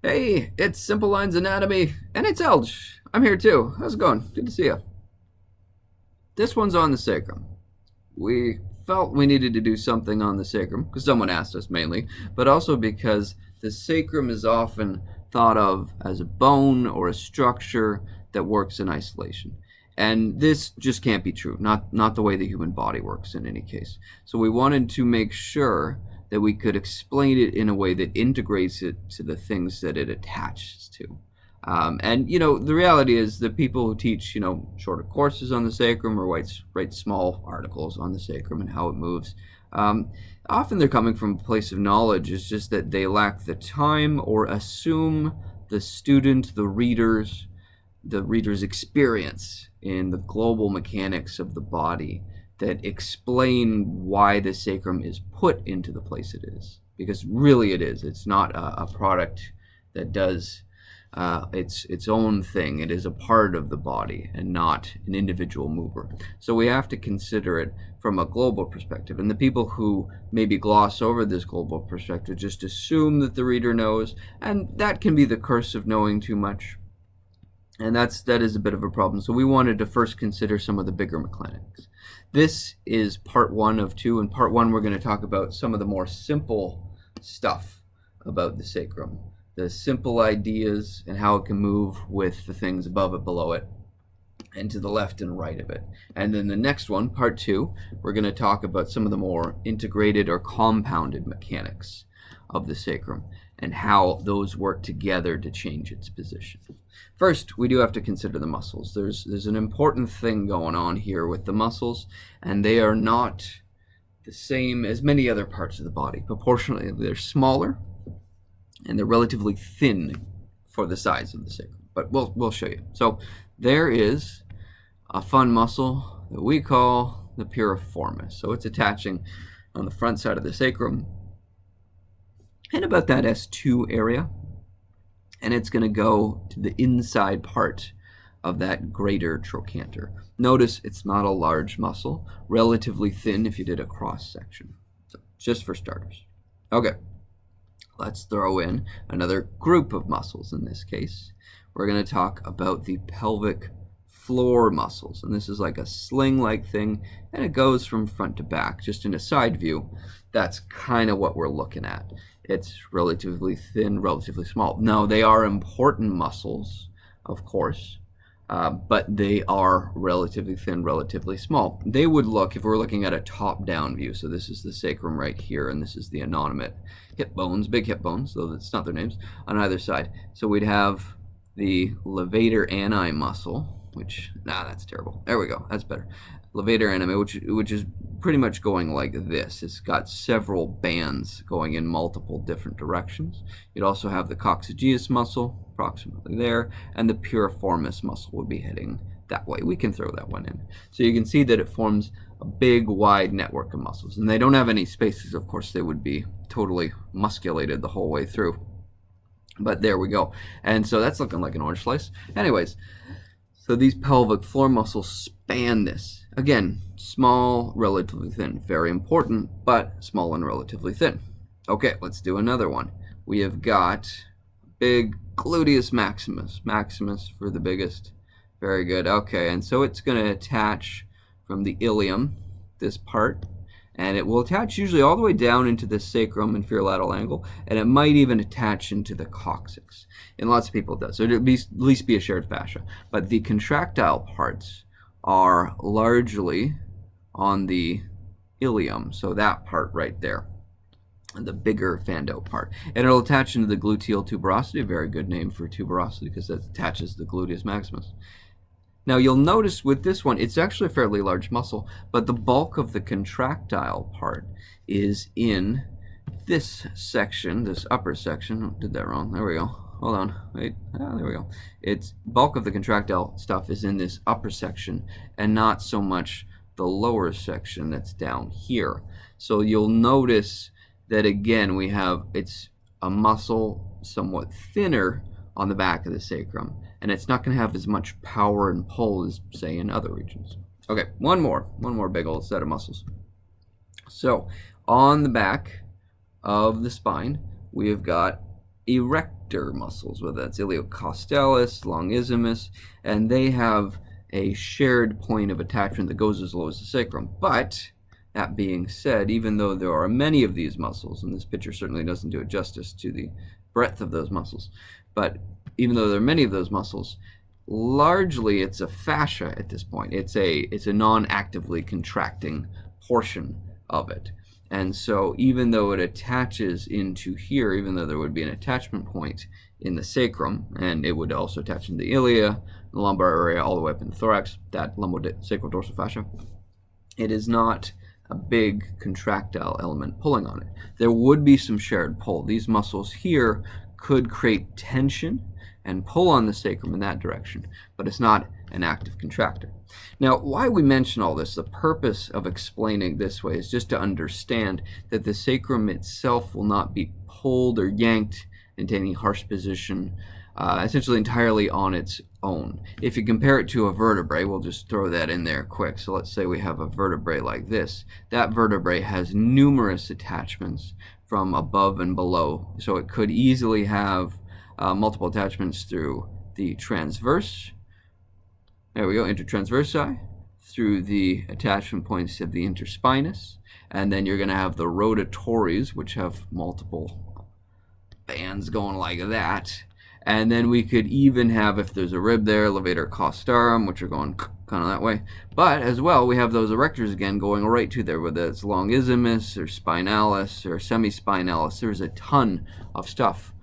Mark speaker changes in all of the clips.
Speaker 1: Hey, it's Simple Lines Anatomy, and it's Elge. I'm here too. How's it going? Good to see you. This one's on the sacrum. We felt we needed to do something on the sacrum because someone asked us mainly, but also because the sacrum is often thought of as a bone or a structure that works in isolation. And this just can't be true, not the way the human body works in any case. So we wanted to make sure that we could explain it in a way that integrates it to the things that it attaches to. And the reality is that people who teach shorter courses on the sacrum or write small articles on the sacrum and how it moves, often they're coming from a place of knowledge. It's just that they lack the time or assume the student, the reader's experience in the global mechanics of the body that explain why the sacrum is put into the place it is. Because really it is. It's not a product that does its own thing. It is a part of the body and not an individual mover. So we have to consider it from a global perspective. And the people who maybe gloss over this global perspective just assume that the reader knows, and that can be the curse of knowing too much. And that is a bit of a problem. So we wanted to first consider some of the bigger mechanics. This is part one of two. In part one, we're going to talk about some of the more simple stuff about the sacrum, the simple ideas and how it can move with the things above it, below it, and to the left and right of it. And then the next one, part two, we're going to talk about some of the more integrated or compounded mechanics of the sacrum and how those work together to change its position. First, we do have to consider the muscles. There's an important thing going on here with the muscles, and they are not the same as many other parts of the body. Proportionally, they're smaller, and they're relatively thin for the size of the sacrum. But we'll show you. So there is a fun muscle that we call the piriformis. So it's attaching on the front side of the sacrum and about that S2 area, and it's going to go to the inside part of that greater trochanter. Notice it's not a large muscle, relatively thin if you did a cross section. So just for starters. Okay, let's throw in another group of muscles. In this case, we're going to talk about the pelvic floor muscles, and this is like a sling-like thing, and it goes from front to back. Just in a side view, that's kind of what we're looking at. It's relatively thin, relatively small. Now, they are important muscles, of course, but they are relatively thin, relatively small. They would look, if we're looking at a top-down view, so this is the sacrum right here, and this is the innominate hip bones, big hip bones, though that's not their names, on either side. So we'd have the levator ani muscle, which, that's terrible. There we go, that's better. Levator ani, which is pretty much going like this. It's got several bands going in multiple different directions. You'd also have the coccygeus muscle, approximately there, and the piriformis muscle would be heading that way. We can throw that one in. So you can see that it forms a big, wide network of muscles. And they don't have any spaces, of course. They would be totally musculated the whole way through. But there we go. And so that's looking like an orange slice. Anyways, so these pelvic floor muscles span this. Again, small, relatively thin. Very important, but small and relatively thin. Okay, let's do another one. We have got big gluteus maximus. Maximus for the biggest. Very good. Okay, and so it's going to attach from the ilium, this part, and it will attach usually all the way down into the sacrum inferior lateral angle, and it might even attach into the coccyx. And lots of people it does. So it'll at least be a shared fascia. But the contractile parts are largely on the ilium, so that part right there, the bigger Fando part. And it'll attach into the gluteal tuberosity, a very good name for tuberosity because that attaches the gluteus maximus. Now you'll notice with this one, it's actually a fairly large muscle, but the bulk of the contractile part is in this section, this upper section. Oh, did that wrong. There we go. Hold on. Wait. There we go. It's bulk of the contractile stuff is in this upper section and not so much the lower section that's down here. So you'll notice that again it's a muscle somewhat thinner on the back of the sacrum, and it's not going to have as much power and pull as, say, in other regions. Okay, one more big old set of muscles. So on the back of the spine, we have got erector muscles, whether that's iliocostalis, longissimus, and they have a shared point of attachment that goes as low as the sacrum. But that being said, even though there are many of these muscles, and this picture certainly doesn't do it justice to the breadth of those muscles, but even though there are many of those muscles, largely it's a fascia at this point. It's a non-actively contracting portion of it. And so even though it attaches into here, even though there would be an attachment point in the sacrum, and it would also attach in the ilia, the lumbar area, all the way up in the thorax, that lumbosacral dorsal fascia, it is not a big contractile element pulling on it. There would be some shared pull. These muscles here could create tension and pull on the sacrum in that direction, but it's not an active contractor. Now, why we mention all this, the purpose of explaining this way is just to understand that the sacrum itself will not be pulled or yanked into any harsh position, essentially entirely on its own. If you compare it to a vertebrae, we'll just throw that in there quick. So let's say we have a vertebrae like this. That vertebrae has numerous attachments from above and below, so it could easily have multiple attachments through the transverse, there we go, intertransversi, through the attachment points of the interspinous, and then you're going to have the rotatories, which have multiple bands going like that. And then we could even have, if there's a rib there, levator costarum, which are going kind of that way. But as well, we have those erectors again going right to there, whether it's longissimus or spinalis or semispinalis. There's a ton of stuff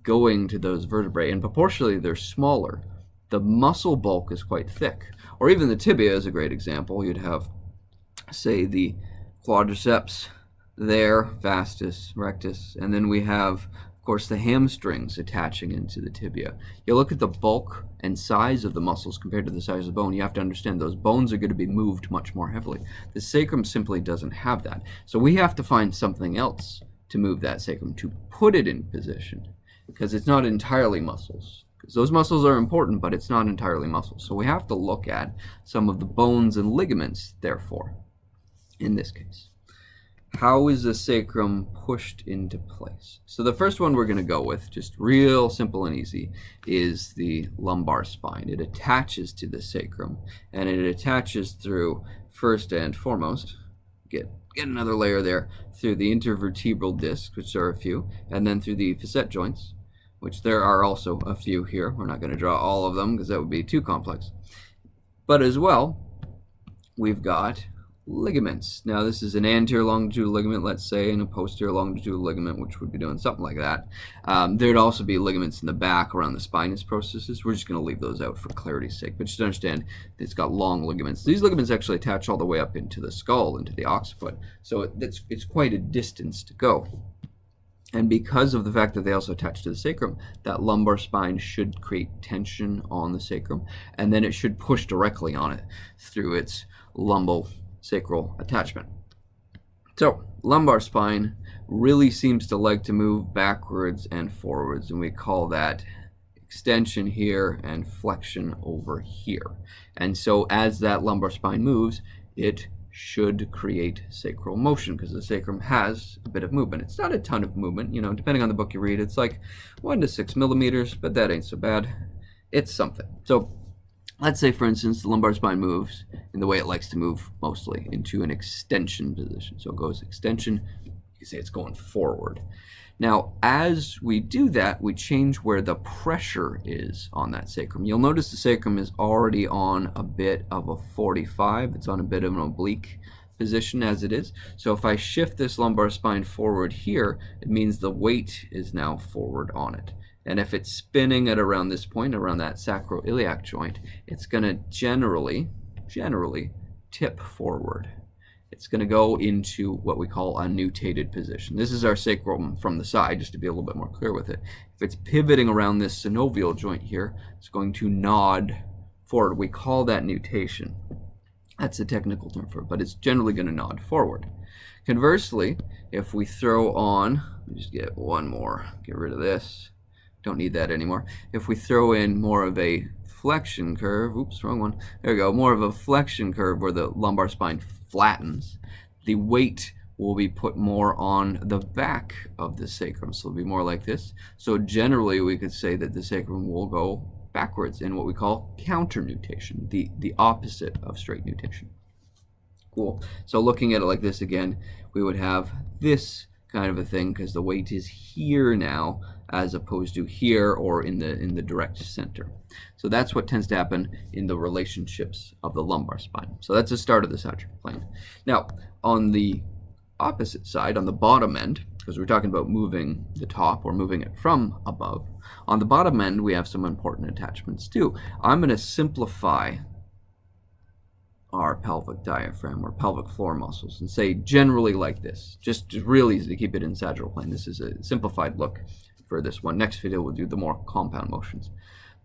Speaker 1: going to those vertebrae, and proportionally they're smaller. The muscle bulk is quite thick. Or even the tibia is a great example. You'd have, say, the quadriceps there, vastus, rectus, and then we have, of course, the hamstrings attaching into the tibia. You look at the bulk and size of the muscles compared to the size of the bone, you have to understand those bones are going to be moved much more heavily. The sacrum simply doesn't have that. So we have to find something else to move that sacrum, to put it in position, because it's not entirely muscles. Because those muscles are important, but it's not entirely muscles. So we have to look at some of the bones and ligaments, therefore, in this case. How is the sacrum pushed into place? So the first one we're going to go with, just real simple and easy, is the lumbar spine. It attaches to the sacrum, and it attaches through, first and foremost, get another layer there, through the intervertebral discs, which there are a few, and then through the facet joints, which there are also a few here. We're not going to draw all of them because that would be too complex. But as well, we've got ligaments. Now this is an anterior longitudinal ligament, let's say, and a posterior longitudinal ligament, which would be doing something like that. There'd also be ligaments in the back around the spinous processes. We're just going to leave those out for clarity's sake, but just understand it's got long ligaments. These ligaments actually attach all the way up into the skull, into the occiput, so it's quite a distance to go. And because of the fact that they also attach to the sacrum, that lumbar spine should create tension on the sacrum, and then it should push directly on it through its lumbosacral attachment. So, lumbar spine really seems to like to move backwards and forwards, and we call that extension here and flexion over here. And so as that lumbar spine moves, it should create sacral motion, because the sacrum has a bit of movement. It's not a ton of movement, you know, depending on the book you read, it's like 1 to 6 millimeters, but that ain't so bad. It's something. So let's say, for instance, the lumbar spine moves in the way it likes to move mostly, into an extension position. So it goes extension, you can say it's going forward. Now, as we do that, we change where the pressure is on that sacrum. You'll notice the sacrum is already on a bit of a 45. It's on a bit of an oblique position as it is. So if I shift this lumbar spine forward here, it means the weight is now forward on it. And if it's spinning at around this point, around that sacroiliac joint, it's going to generally tip forward. It's going to go into what we call a nutated position. This is our sacrum from the side, just to be a little bit more clear with it. If it's pivoting around this synovial joint here, it's going to nod forward. We call that nutation. That's a technical term for it, but it's generally going to nod forward. Conversely, if we throw on, let me just get one more, get rid of this, don't need that anymore. If we throw in more of a flexion curve, oops, wrong one, there we go, more of a flexion curve where the lumbar spine flattens, the weight will be put more on the back of the sacrum. So it'll be more like this. So generally we could say that the sacrum will go backwards in what we call counter nutation, the opposite of straight nutation. Cool. So looking at it like this again, we would have this kind of a thing because the weight is here now as opposed to here or in the direct center. So that's what tends to happen in the relationships of the lumbar spine. So that's the start of the sagittal plane. Now, on the opposite side, on the bottom end, because we're talking about moving the top or moving it from above, on the bottom end we have some important attachments too. I'm going to simplify our pelvic diaphragm or pelvic floor muscles and say generally like this. Just real easy to keep it in sagittal plane. This is a simplified look for this one. Next video we'll do the more compound motions.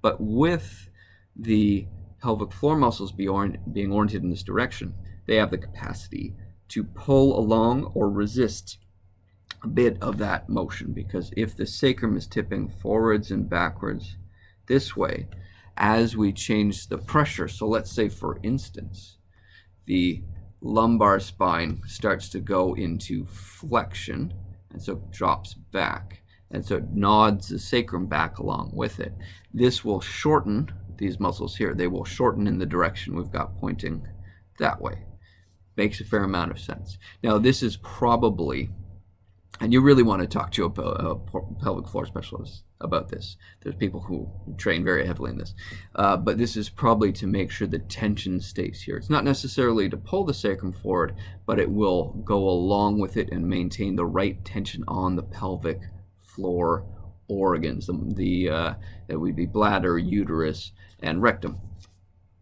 Speaker 1: But with the pelvic floor muscles being oriented in this direction, they have the capacity to pull along or resist a bit of that motion, because if the sacrum is tipping forwards and backwards this way, as we change the pressure, so let's say for instance, the lumbar spine starts to go into flexion, and so it drops back, and so it nods the sacrum back along with it. This will shorten these muscles here. They will shorten in the direction we've got pointing that way. Makes a fair amount of sense. Now this is probably, and you really want to talk to a pelvic floor specialist about this. There's people who train very heavily in this. But this is probably to make sure the tension stays here. It's not necessarily to pull the sacrum forward, but it will go along with it and maintain the right tension on the pelvic floor organs, that would be bladder, uterus, and rectum.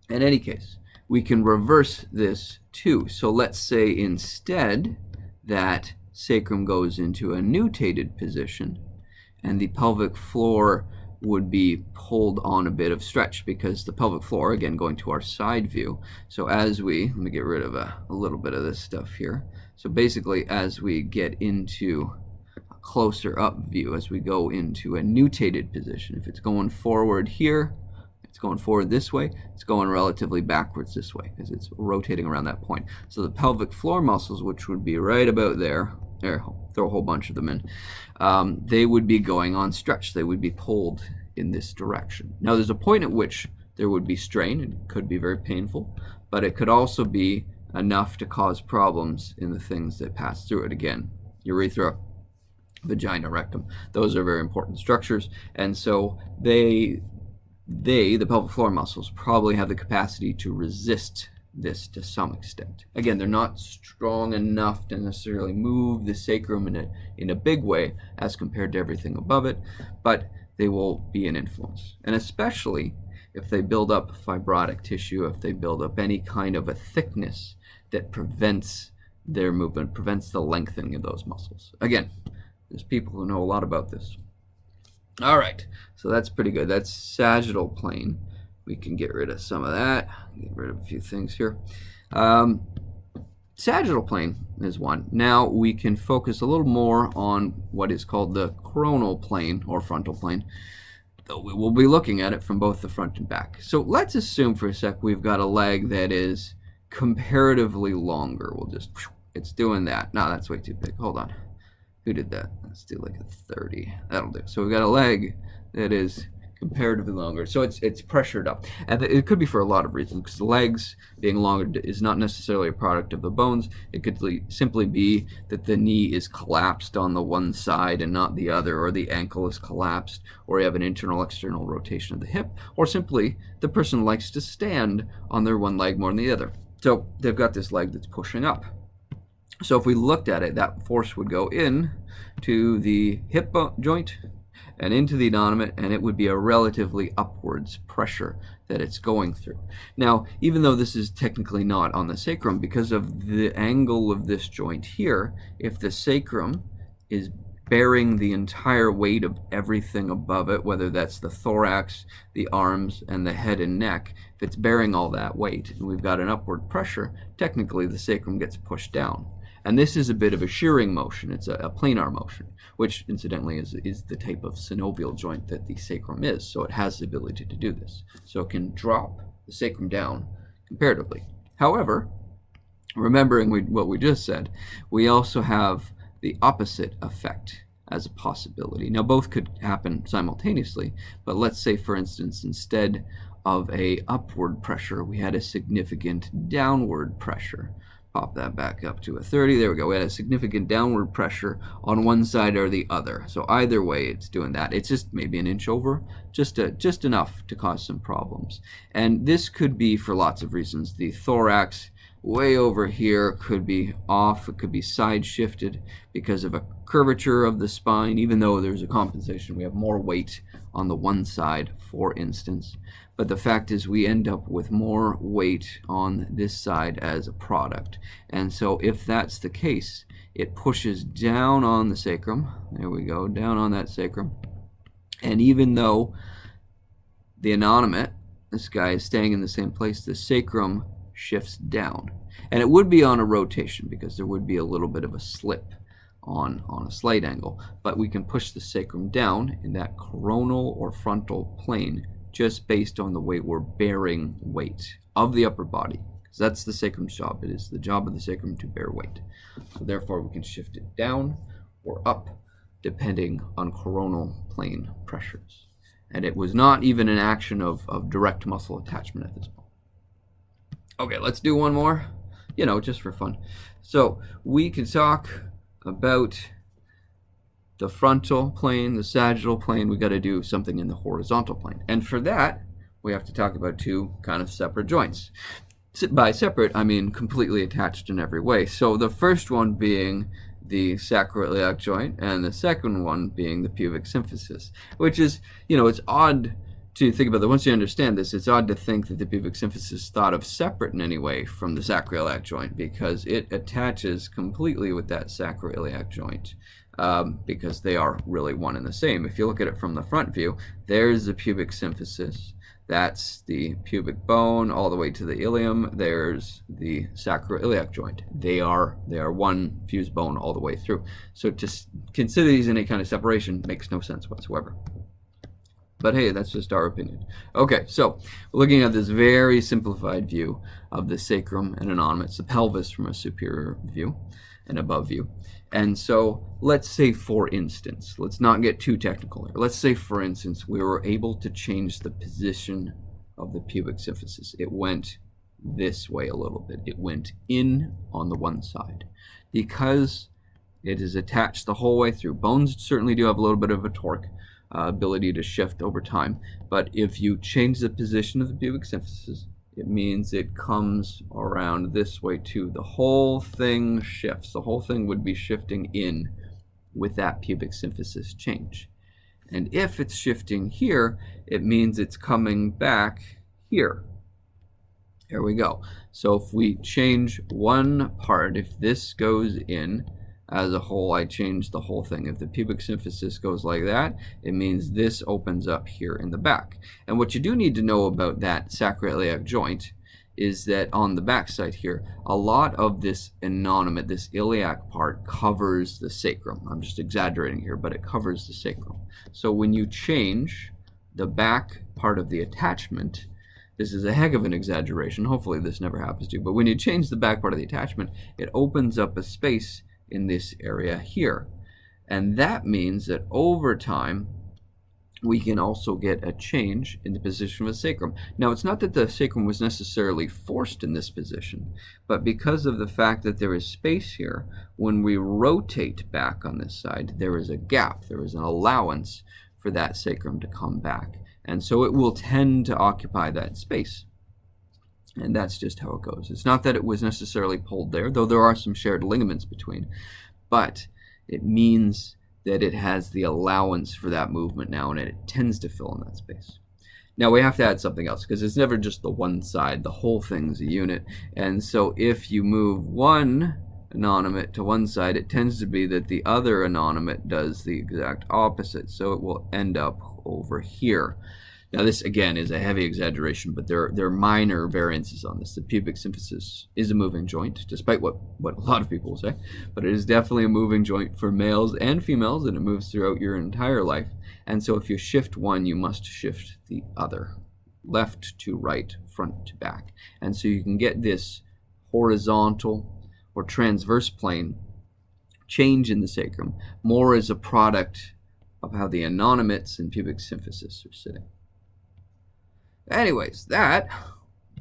Speaker 1: In any case, we can reverse this too. So let's say instead that sacrum goes into a nutated position and the pelvic floor would be pulled on a bit of stretch, because the pelvic floor, again going to our side view, so as let me get rid of a little bit of this stuff here. So basically as we get into a closer up view, as we go into a nutated position, if it's going forward here, it's going forward this way, it's going relatively backwards this way because it's rotating around that point. So the pelvic floor muscles, which would be right about there, throw a whole bunch of them in, they would be going on stretch. They would be pulled in this direction. Now there's a point at which there would be strain. It could be very painful, but it could also be enough to cause problems in the things that pass through it. Again, urethra, vagina, rectum, those are very important structures, and so the pelvic floor muscles probably have the capacity to resist this to some extent. Again, they're not strong enough to necessarily move the sacrum in a big way as compared to everything above it, but they will be an influence. And especially if they build up fibrotic tissue, if they build up any kind of a thickness that prevents their movement, prevents the lengthening of those muscles. Again, there's people who know a lot about this. All right, so that's pretty good. That's sagittal plane. We can get rid of some of that, get rid of a few things here. Sagittal plane is one. Now we can focus a little more on what is called the coronal plane or frontal plane. We'll be looking at it from both the front and back. So let's assume for a sec we've got a leg that is comparatively longer. It's doing that. No, that's way too big. Hold on. Who did that? Let's do like a 30. That'll do. So we've got a leg that is comparatively longer, so it's pressured up, and it could be for a lot of reasons, because the legs being longer is not necessarily a product of the bones. It could simply be that the knee is collapsed on the one side and not the other, or the ankle is collapsed, or you have an internal external rotation of the hip, or simply the person likes to stand on their one leg more than the other, so they've got this leg that's pushing up. So if we looked at it, that force would go in to the hip joint and into the innominate, and it would be a relatively upwards pressure that it's going through. Now, even though this is technically not on the sacrum, because of the angle of this joint here, if the sacrum is bearing the entire weight of everything above it, whether that's the thorax, the arms, and the head and neck, if it's bearing all that weight and we've got an upward pressure, technically the sacrum gets pushed down. And this is a bit of a shearing motion. It's a planar motion, which incidentally is the type of synovial joint that the sacrum is. So it has the ability to do this. So it can drop the sacrum down comparatively. However, Remembering what we just said, we also have the opposite effect as a possibility. Now, both could happen simultaneously, but let's say, for instance, instead of a upward pressure, we had a significant downward pressure. Pop that back up to a 30. There we go. We had a significant downward pressure on one side or the other. So either way, it's doing that. It's just maybe an inch over, just enough to cause some problems. And this could be for lots of reasons. The thorax way over here could be off. It could be side shifted because of a curvature of the spine. Even though there's a compensation, we have more weight on the one side, for instance. But the fact is we end up with more weight on this side as a product. And so if that's the case, it pushes down on the sacrum. There we go, down on that sacrum. And even though the inanimate, this guy, is staying in the same place, the sacrum shifts down. And it would be on a rotation because there would be a little bit of a slip on a slight angle. But we can push the sacrum down in that coronal or frontal plane just based on the way we're bearing weight of the upper body. Because that's the sacrum's job. It is the job of the sacrum to bear weight. So therefore we can shift it down or up depending on coronal plane pressures. And it was not even an action of direct muscle attachment at this point. Okay, let's do one more, just for fun. So we can talk about the frontal plane, the sagittal plane. We got to do something in the horizontal plane. And for that, we have to talk about two kind of separate joints. By separate, I mean completely attached in every way. So the first one being the sacroiliac joint, and the second one being the pubic symphysis, which is, it's odd to think about that. Once you understand this, it's odd to think that the pubic symphysis is thought of separate in any way from the sacroiliac joint, because it attaches completely with that sacroiliac joint, because they are really one and the same. If you look at it from the front view, there's the pubic symphysis. That's the pubic bone all the way to the ilium. There's the sacroiliac joint. They are one fused bone all the way through. So to consider these in any kind of separation makes no sense whatsoever. But hey, that's just our opinion. Okay, so we're looking at this very simplified view of the sacrum and inanimate, the pelvis from a superior view and above view. And so let's say, for instance, let's not get too technical here. Let's say, for instance, we were able to change the position of the pubic symphysis. It went this way a little bit. It went in on the one side. Because it is attached the whole way through. Bones certainly do have a little bit of a torque ability to shift over time. But if you change the position of the pubic symphysis, it means it comes around this way too. The whole thing shifts. The whole thing would be shifting in with that pubic symphysis change. And if it's shifting here, it means it's coming back here. Here we go. So if we change one part, if this goes in as a whole, I change the whole thing. If the pubic symphysis goes like that, it means this opens up here in the back. And what you do need to know about that sacroiliac joint is that on the back side here, a lot of this inanimate, this iliac part, covers the sacrum. I'm just exaggerating here, but it covers the sacrum. So when you change the back part of the attachment, this is a heck of an exaggeration. Hopefully this never happens to you. But when you change the back part of the attachment, it opens up a space in this area here. And that means that over time, we can also get a change in the position of the sacrum. Now, it's not that the sacrum was necessarily forced in this position, but because of the fact that there is space here, when we rotate back on this side, there is a gap, there is an allowance for that sacrum to come back. And so it will tend to occupy that space. And that's just how it goes. It's not that it was necessarily pulled there, though there are some shared ligaments between, but it means that it has the allowance for that movement now, and it tends to fill in that space. Now we have to add something else, because it's never just the one side. The whole thing's a unit. And so if you move one inanimate to one side, it tends to be that the other inanimate does the exact opposite. So it will end up over here. Now this, again, is a heavy exaggeration, but there are minor variances on this. The pubic symphysis is a moving joint, despite what a lot of people will say, but it is definitely a moving joint for males and females, and it moves throughout your entire life. And so if you shift one, you must shift the other, left to right, front to back. And so you can get this horizontal or transverse plane change in the sacrum more as a product of how the anonymates and pubic symphysis are sitting. Anyways, that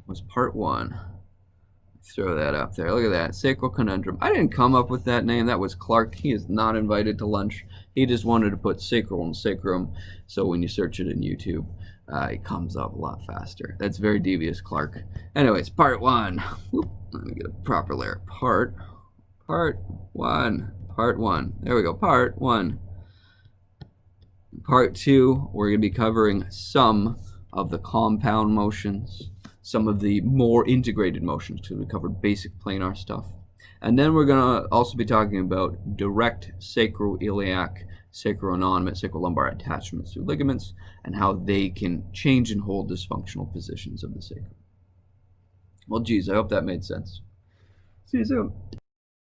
Speaker 1: was part 1. Throw that up there. Look at that. Sacral Conundrum. I didn't come up with that name. That was Clark. He is not invited to lunch. He just wanted to put sacral and sacrum, so when you search it in YouTube, it comes up a lot faster. That's very devious, Clark. Anyways, part 1. Whoop, let me get a proper layer. Part 1. Part 1. There we go. Part 1. Part 2, we're going to be covering some of the compound motions, some of the more integrated motions, because we covered basic planar stuff. And then we're going to also be talking about direct sacroiliac, sacroanonymat, sacrolumbar attachments through ligaments, and how they can change and hold dysfunctional positions of the sacrum. Well, geez, I hope that made sense. See you soon.